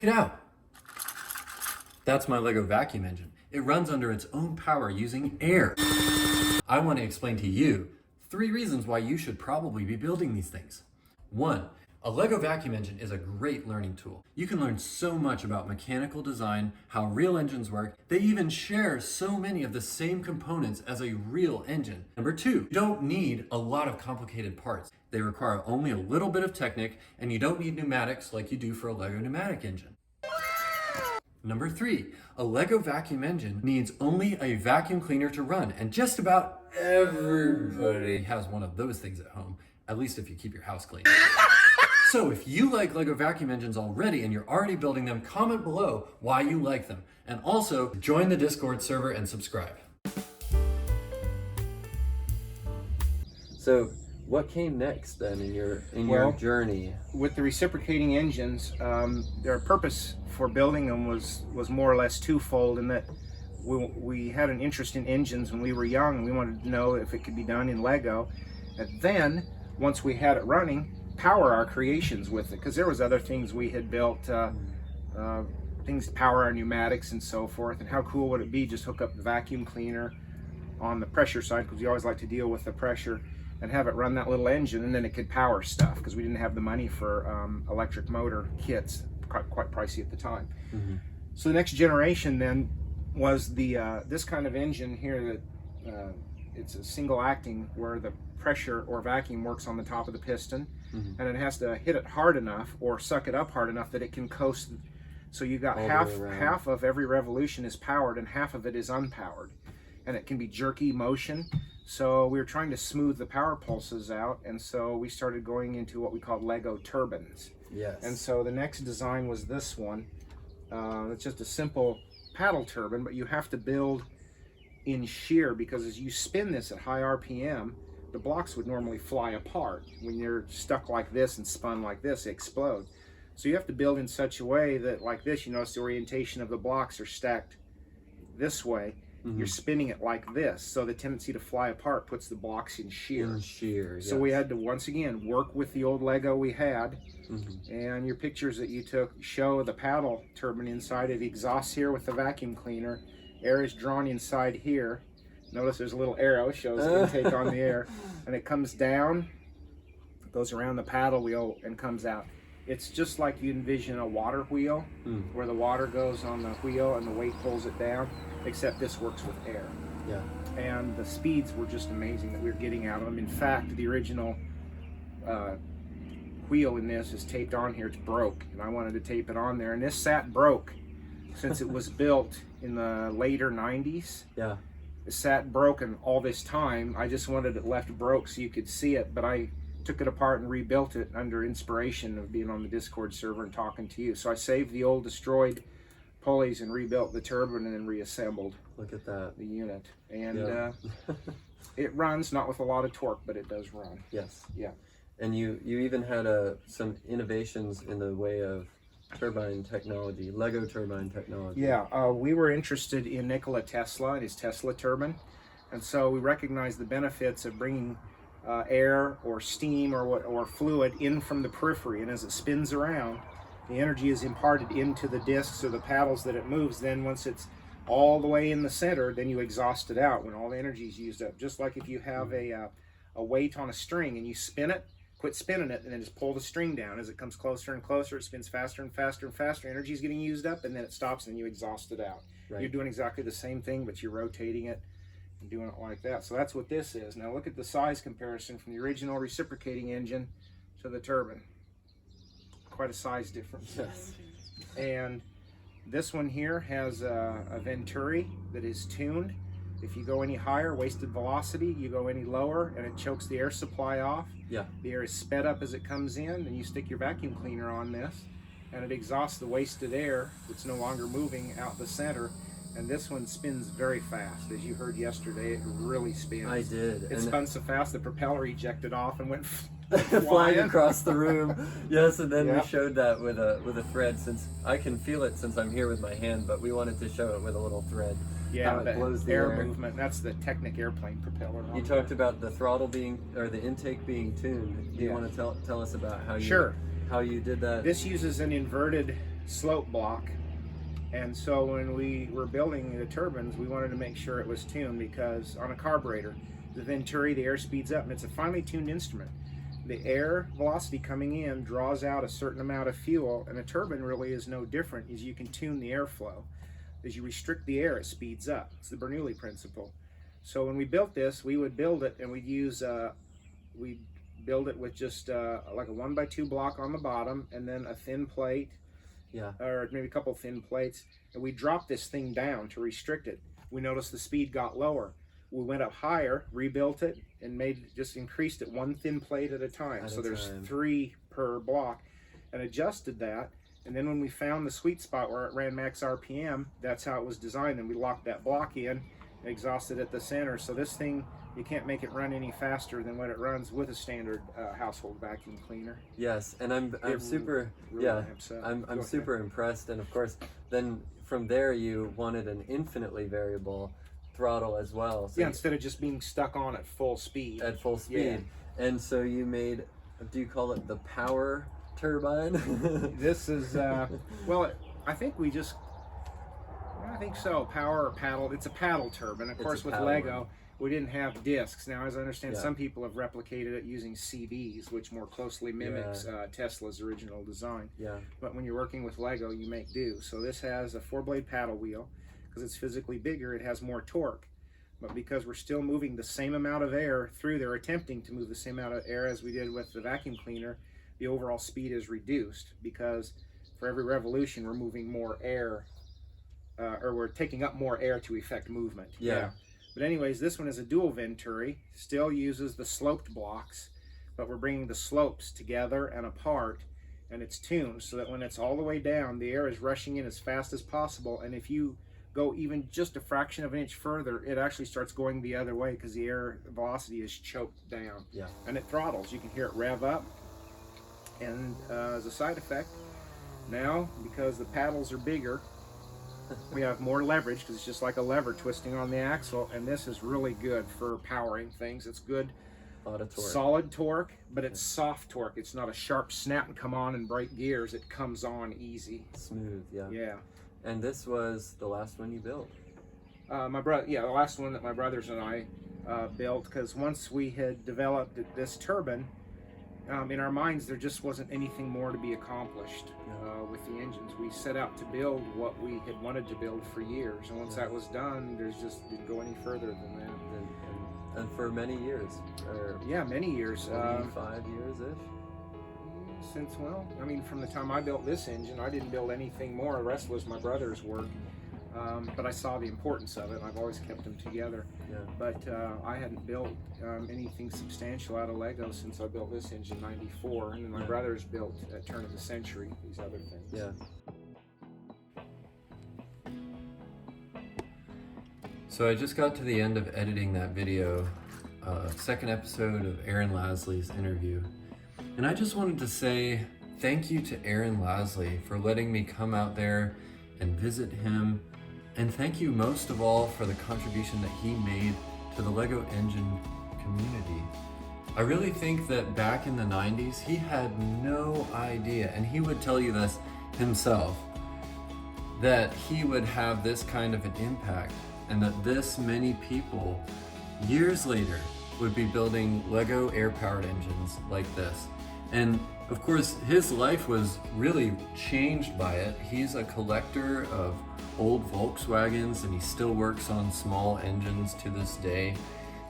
Check it out. That's my Lego vacuum engine. It runs under its own power using air. I want to explain to you 3 reasons why you should probably be building these things. 1. A Lego vacuum engine is a great learning tool. You can learn so much about mechanical design, how real engines work. They even share so many of the same components as a real engine. Number 2, you don't need a lot of complicated parts. They require only a little bit of technique, and you don't need pneumatics like you do for a Lego pneumatic engine. Number 3, a Lego vacuum engine needs only a vacuum cleaner to run, and just about everybody has one of those things at home, at least if you keep your house clean. So if you like Lego vacuum engines already and you're already building them, comment below why you like them. And also join the Discord server and subscribe. So what came next then in your journey? With the reciprocating engines, their purpose for building them was more or less twofold, in that we had an interest in engines when we were young, and we wanted to know if it could be done in Lego. And then once we had it running, power our creations with it, because there was other things we had built, things to power our pneumatics and so forth. And how cool would it be just hook up the vacuum cleaner on the pressure side, because we always like to deal with the pressure, and have it run that little engine, and then it could power stuff, because we didn't have the money for electric motor kits, quite pricey at the time. Mm-hmm. So the next generation then was the this kind of engine here that it's a single acting, where the pressure or vacuum works on the top of the piston, mm-hmm. and it has to hit it hard enough or suck it up hard enough that it can coast. So you got half of every revolution is powered and half of it is unpowered, and it can be jerky motion. So we were trying to smooth the power pulses out, and so we started going into what we called Lego turbines. Yes. And so the next design was this one. It's just a simple paddle turbine, but you have to build in shear, because as you spin this at high RPM, the blocks would normally fly apart. When you're stuck like this and spun like this, they explode. So you have to build in such a way that, like this, you notice the orientation of the blocks are stacked this way. Mm-hmm. You're spinning it like this, so the tendency to fly apart puts the blocks in shear. So we had to, once again, work with the old Lego we had. Mm-hmm. And your pictures that you took show the paddle turbine inside. It exhausts here with the vacuum cleaner. Air is drawn inside here. Notice there's a little arrow, shows the intake on the air, and it comes down, goes around the paddle wheel, and comes out. It's just like you envision a water wheel, where the water goes on the wheel and the weight pulls it down, except this works with air. Yeah. And the speeds were just amazing that we were getting out of them. In fact, the original wheel in this is taped on here. It's broke, and I wanted to tape it on there, and this sat broke since it was built in the later 90s. Yeah. It sat broken all this time. I just wanted it left broke so you could see it, but I took it apart and rebuilt it under inspiration of being on the Discord server and talking to you. So I saved the old destroyed pulleys and rebuilt the turbine and then reassembled. Look at that. The unit. And it runs, not with a lot of torque, but it does run. Yes. Yeah. And you even had some innovations in the way of turbine technology, Lego turbine technology. Yeah, we were interested in Nikola Tesla and his Tesla turbine, and so we recognized the benefits of bringing air or steam or fluid in from the periphery, and as it spins around, the energy is imparted into the discs or the paddles that it moves. Then once it's all the way in the center, then you exhaust it out when all the energy is used up. Just like if you have a weight on a string and you spin it, quit spinning it, and then just pull the string down. As it comes closer and closer, it spins faster and faster and faster. Energy is getting used up, and then it stops, and then you exhaust it out. Right. You're doing exactly the same thing, but you're rotating it and doing it like that. So that's what this is. Now look at the size comparison from the original reciprocating engine to the turbine. Quite a size difference. Yes. And this one here has a venturi that is tuned. If you go any higher, wasted velocity, you go any lower, and it chokes the air supply off. Yeah. The air is sped up as it comes in, and you stick your vacuum cleaner on this, and it exhausts the wasted air that's no longer moving out the center. And this one spins very fast. As you heard yesterday, it really spins. I did. It spun so fast the propeller ejected off and went flying across the room. Yes, and then we showed that with a thread, since I can feel it since I'm here with my hand, but we wanted to show it with a little thread. Yeah, how it blows the air movement. That's the Technic airplane propeller. You talked about the throttle being, or the intake being tuned. Do you want to tell us about how you did that? This uses an inverted slope block. And so when we were building the turbines, we wanted to make sure it was tuned, because on a carburetor, the venturi, the air speeds up, and it's a finely tuned instrument. The air velocity coming in draws out a certain amount of fuel, and a turbine really is no different. As you can tune the airflow. As you restrict the air, it speeds up. It's the Bernoulli principle. So when we built this, we would build it, and we'd build it with just like a 1x2 block on the bottom, and then a thin plate, or maybe a couple thin plates, and we dropped this thing down to restrict it. We noticed the speed got lower. We went up higher, rebuilt it, and just increased it one thin plate at a time. So there's 3 per block, and adjusted that. And then when we found the sweet spot where it ran max RPM, that's how it was designed. And we locked that block in, exhausted at the center. So this thing, you can't make it run any faster than what it runs with a standard household vacuum cleaner. Yes, and I'm super I'm super impressed. And of course, then from there you wanted an infinitely variable throttle as well. So instead of just being stuck on at full speed. At full speed. And so you made, do you call it the power turbine? This is well, I think so. Power or paddle. It's a paddle turbine. Of course, with Lego, we didn't have discs. Now, as I understand, some people have replicated it using CDs, which more closely mimics Tesla's original design. But when you're working with Lego, you make do. So this has a 4-blade paddle wheel. Because it's physically bigger, it has more torque. But because we're still moving the same amount of air through there, attempting to move the same amount of air as we did with the vacuum cleaner, the overall speed is reduced, because for every revolution we're moving more air, or we're taking up more air to effect movement. But anyways, this one is a dual venturi, still uses the sloped blocks, but we're bringing the slopes together and apart, and it's tuned so that when it's all the way down, the air is rushing in as fast as possible. And if you go even just a fraction of an inch further, it actually starts going the other way, because the air velocity is choked down. And it throttles. You can hear it rev up. And as a side effect, now, because the paddles are bigger, we have more leverage, because it's just like a lever twisting on the axle, and this is really good for powering things. It's good solid torque, but it's soft torque. It's not a sharp snap and come on and break gears. It comes on easy. Smooth, And this was the last one you built? The last one that my brothers and I built, because once we had developed this turbine, in our minds there just wasn't anything more to be accomplished with the engines. We set out to build what we had wanted to build for years, and once that was done, there's just didn't go any further than that. And for many years? Many years. 5 years-ish? Since, from the time I built this engine, I didn't build anything more. The rest was my brother's work. But I saw the importance of it, and I've always kept them together. But I hadn't built anything substantial out of Lego since I built this engine in '94, and then my brothers built at turn of the century these other things. So I just got to the end of editing that video, second episode of Erin Lasley's interview. And I just wanted to say thank you to Erin Lasley for letting me come out there and visit him. And thank you most of all for the contribution that he made to the Lego engine community. I really think that back in the 90s, he had no idea, and he would tell you this himself, that he would have this kind of an impact, and that this many people, years later, would be building Lego air-powered engines like this. And of course, his life was really changed by it. He's a collector of old Volkswagens, and he still works on small engines to this day.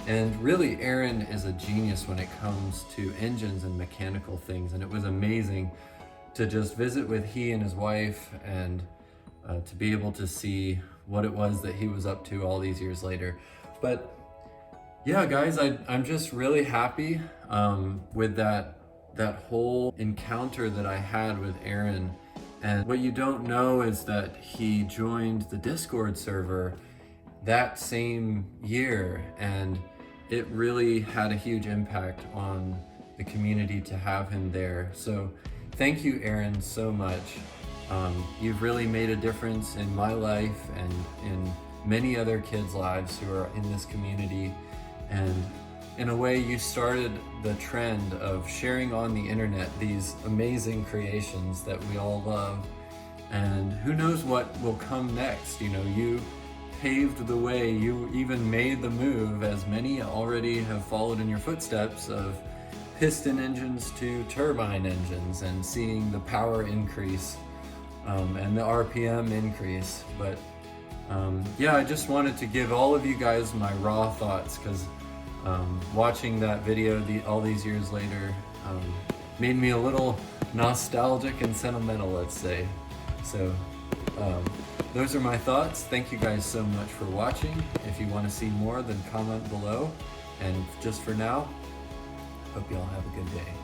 And really, Erin is a genius when it comes to engines and mechanical things. And it was amazing to just visit with he and his wife, and to be able to see what it was that he was up to all these years later. But yeah, guys, I'm just really happy with that whole encounter that I had with Erin. And what you don't know is that he joined the Discord server that same year, and it really had a huge impact on the community to have him there. So thank you, Erin, so much. You've really made a difference in my life and in many other kids' lives who are in this community. And in a way, you started the trend of sharing on the internet these amazing creations that we all love. And who knows what will come next. You know, you paved the way, you even made the move, as many already have followed in your footsteps, of piston engines to turbine engines, and seeing the power increase and the RPM increase. But yeah, I just wanted to give all of you guys my raw thoughts, because watching that video all these years later made me a little nostalgic and sentimental, let's say. So those are my thoughts. Thank you guys so much for watching. If you want to see more, then comment below. And just for now, hope you all have a good day.